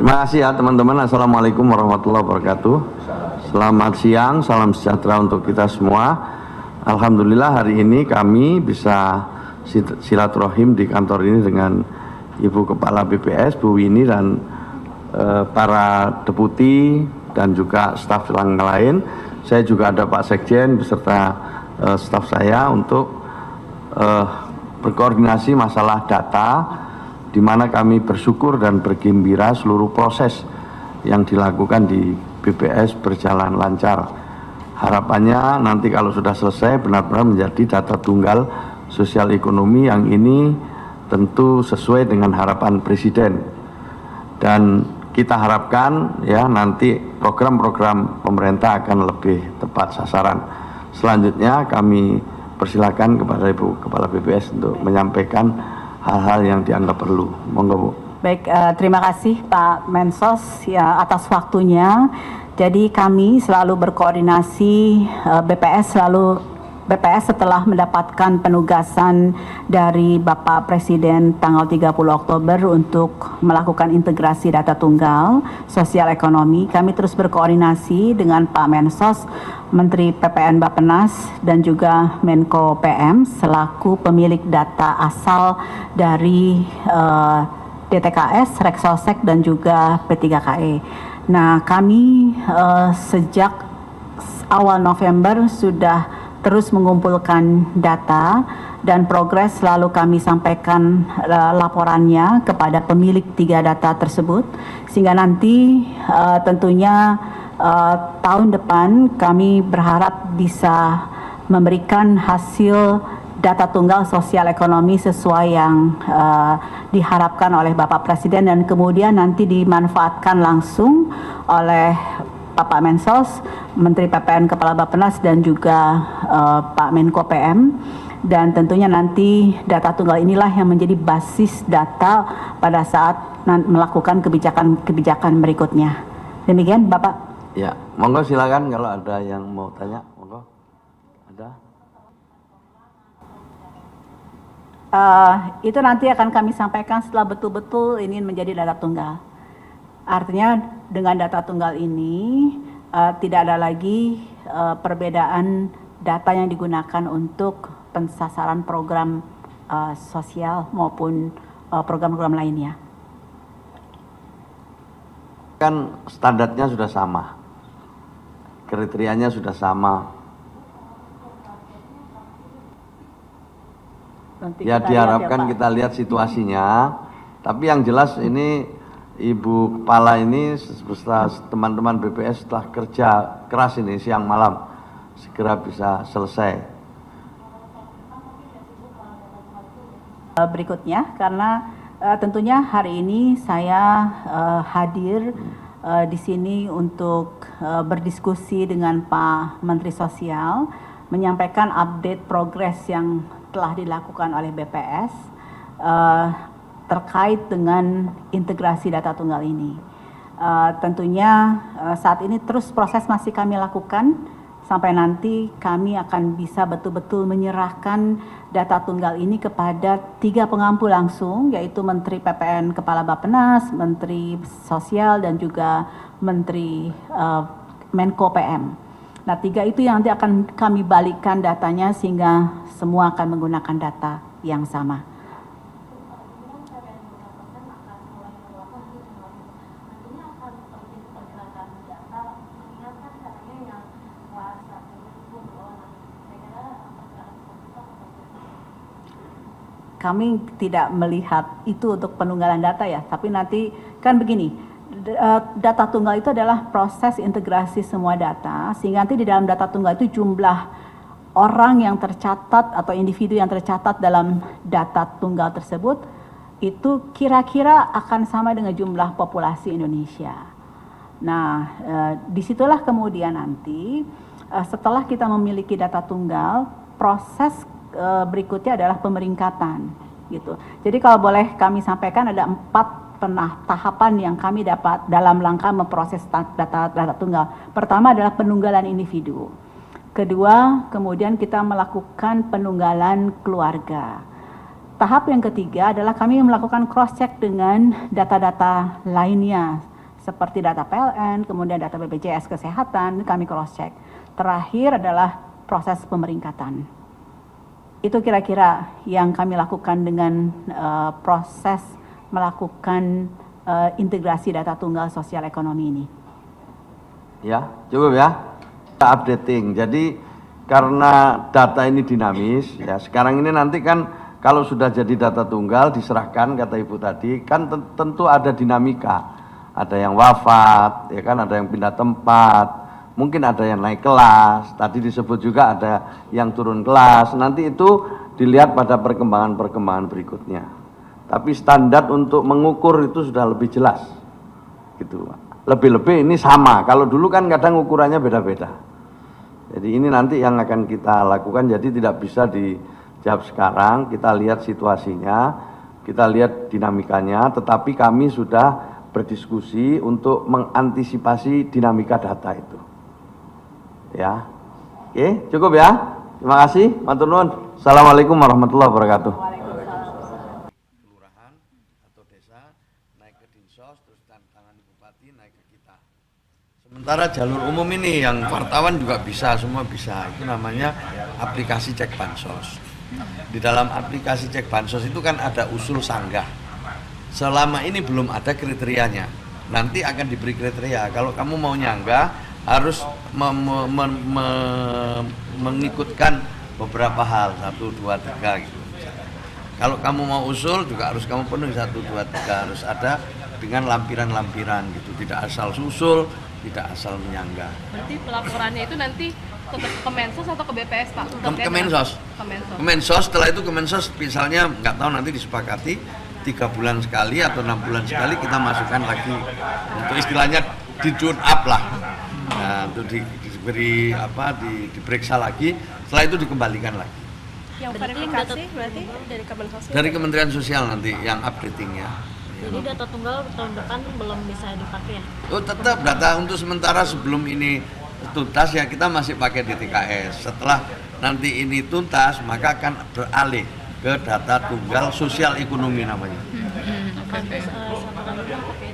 Terima kasih ya teman-teman. Assalamualaikum warahmatullahi wabarakatuh. Selamat siang, salam sejahtera untuk kita semua. Alhamdulillah hari ini kami bisa silaturahim di kantor ini dengan Ibu Kepala BPS, Bu Winnie, dan para deputi dan juga staf yang lain. Saya juga ada Pak Sekjen beserta staf saya untuk berkoordinasi masalah data, di mana kami bersyukur dan bergembira seluruh proses yang dilakukan di BPS berjalan lancar. Harapannya nanti kalau sudah selesai benar-benar menjadi data tunggal sosial ekonomi yang ini tentu sesuai dengan harapan Presiden. Dan kita harapkan ya nanti program-program pemerintah akan lebih tepat sasaran. Selanjutnya kami persilakan kepada Ibu Kepala BPS untuk menyampaikan hal-hal yang dianggap perlu. Monggo, Bu. Baik, terima kasih Pak Mensos ya atas waktunya. Jadi kami selalu berkoordinasi, BPS setelah mendapatkan penugasan dari Bapak Presiden tanggal 30 Oktober untuk melakukan integrasi data tunggal sosial ekonomi. Kami terus berkoordinasi dengan Pak Mensos, Menteri PPN Bappenas, dan juga Menko PM selaku pemilik data asal dari DTKS, Reksosek, dan juga P3KE. Nah, kami sejak awal November sudah terus mengumpulkan data dan progres selalu kami sampaikan laporannya kepada pemilik 3 data tersebut, sehingga nanti tentunya tahun depan kami berharap bisa memberikan hasil data tunggal sosial ekonomi sesuai yang diharapkan oleh Bapak Presiden, dan kemudian nanti dimanfaatkan langsung oleh Bapak Mensos, Menteri PPN Kepala Bappenas, dan juga Pak Menko PM. Dan tentunya nanti data tunggal inilah yang menjadi basis data pada saat melakukan kebijakan berikutnya. Demikian Bapak. Ya, monggo silakan kalau ada yang mau tanya, monggo. Ada? Itu nanti akan kami sampaikan setelah betul-betul ini menjadi data tunggal. Artinya dengan data tunggal ini tidak ada lagi perbedaan data yang digunakan untuk pensasaran program sosial maupun program-program lainnya. Kan standarnya sudah sama, kriterianya sudah sama. Nanti Ya diharapkan lihat ya, kita lihat situasinya. Tapi yang jelas ini Ibu Kepala ini beserta teman-teman BPS setelah kerja keras ini siang malam segera bisa selesai. Berikutnya, karena tentunya hari ini saya hadir di sini untuk berdiskusi dengan Pak Menteri Sosial, menyampaikan update progres yang telah dilakukan oleh BPS terkait dengan integrasi data tunggal ini. Tentunya saat ini terus proses masih kami lakukan sampai nanti kami akan bisa betul-betul menyerahkan data tunggal ini kepada 3 pengampu langsung, yaitu Menteri PPN Kepala Bappenas, Menteri Sosial, dan juga Menteri Menko PM. Nah, 3 itu yang nanti akan kami balikkan datanya sehingga semua akan menggunakan data yang sama. Kami tidak melihat itu untuk penunggalan data ya, tapi nanti kan begini, data tunggal itu adalah proses integrasi semua data, sehingga nanti di dalam data tunggal itu jumlah orang yang tercatat atau individu yang tercatat dalam data tunggal tersebut itu kira-kira akan sama dengan jumlah populasi Indonesia. Nah, disitulah kemudian nanti setelah kita memiliki data tunggal, proses berikutnya adalah pemeringkatan gitu. Jadi kalau boleh kami sampaikan ada 4 tahapan yang kami dapat dalam rangka memproses data tunggal. Pertama adalah penunggalan individu. Kedua, kemudian kita melakukan penunggalan keluarga. Tahap yang ketiga adalah kami melakukan cross check dengan data-data lainnya seperti data PLN, kemudian data BPJS Kesehatan, kami cross-check. Terakhir adalah proses pemeringkatan. Itu kira-kira yang kami lakukan dengan proses melakukan integrasi data tunggal sosial ekonomi ini. Ya, cukup ya. Kita updating. Jadi karena data ini dinamis, ya sekarang ini nanti kan kalau sudah jadi data tunggal diserahkan kata Ibu tadi, kan tentu ada dinamika. Ada yang wafat, ya kan, ada yang pindah tempat, mungkin ada yang naik kelas, tadi disebut juga ada yang turun kelas, nanti itu dilihat pada perkembangan-perkembangan berikutnya. Tapi standar untuk mengukur itu sudah lebih jelas, gitu. Lebih-lebih ini sama, kalau dulu kan kadang ukurannya beda-beda. Jadi ini nanti yang akan kita lakukan, jadi tidak bisa dijawab sekarang, kita lihat situasinya, kita lihat dinamikanya, tetapi kami sudah berdiskusi untuk mengantisipasi dinamika data itu. Ya, oke, cukup ya. Terima kasih, matur nuwun. Assalamualaikum warahmatullahi wabarakatuh. Kelurahan atau desa naik ke Dinsos, terus tangani bupati naik ke kita. Sementara jalur umum ini yang wartawan juga bisa, semua bisa. Itu namanya aplikasi cek bansos. Di dalam aplikasi cek bansos itu kan ada usul sanggah. Selama ini belum ada kriterianya. Nanti akan diberi kriteria. Kalau kamu mau nyanggah harus mengikutkan beberapa hal, 1, 2, 3 gitu. Kalau kamu mau usul juga harus kamu penuhi 1, 2, 3, harus ada dengan lampiran-lampiran gitu. Tidak asal usul, tidak asal menyanggah. Berarti pelaporannya itu nanti ke Kemensos atau ke BPS, Pak? Kemensos. Kemensos, setelah itu Kemensos misalnya nggak tahu nanti disepakati 3 bulan sekali atau 6 bulan sekali kita masukkan lagi untuk istilahnya di tune up lah. Nah, untuk diberi diperiksa lagi, setelah itu dikembalikan lagi. Yang verifikasi berarti dari Kemensos? Dari Kementerian Sosial nanti yang updatingnya. Jadi data tunggal tahun depan belum bisa dipakai ya? Oh, tetap data untuk sementara sebelum ini tuntas ya kita masih pakai DTKS. Setelah nanti ini tuntas maka akan beralih ke data tunggal sosial ekonomi namanya. Terus satu lagi yang terkait